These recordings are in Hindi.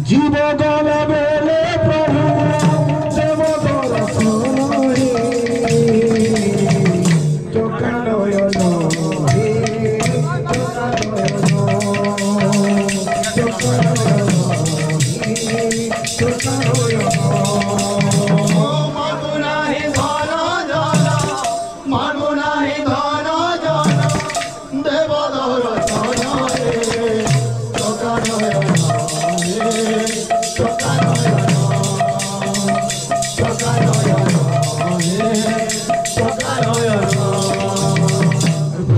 जीव गल बेले प्रभु देव दर्शन चोखानयन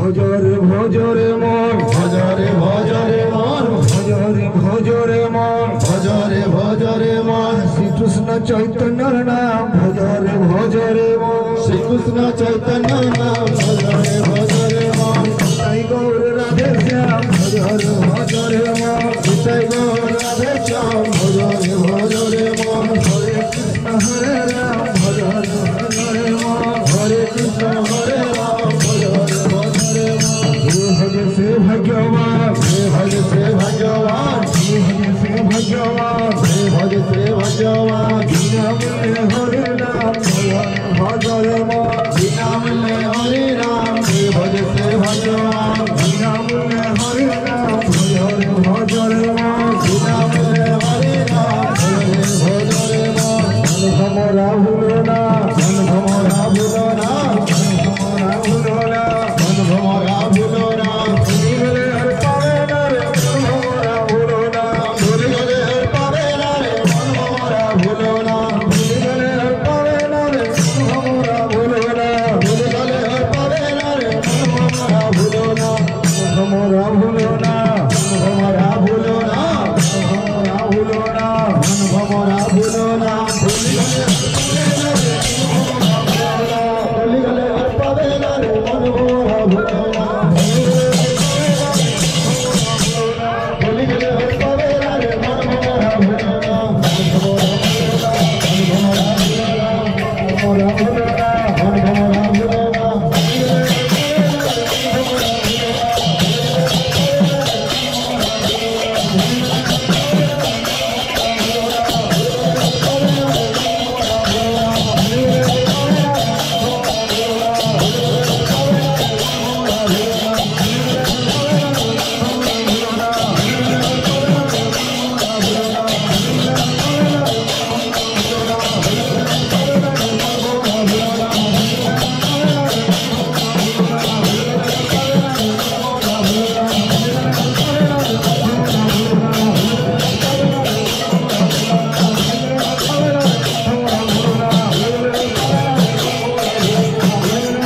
भजरे भजरे मन भजरे भजरे मन भजरे भजरे मन भजरे भजरे मन श्री कृष्ण चैतन्य नाम भजरे भजरे मन श्री कृष्ण चैतन्य नाम भजरे भजरे मन निताई गौर राधे श्याम भजरे भजरे मन निताई गौर राधे श्याम भजरे भजरे मन हरे कृष्ण हरे राम भजरे भजरे मन हरे कृष्ण हरे राम भजरे भजरे भज से भगवान भज से भगवान भज से भगवान भज से भगवान बिना हरे राम भजरे बिना हरे राम भज से भगवान बिना हरे राम भजरे भजरे बिना हरे राम भजरे भजरे हम राहुल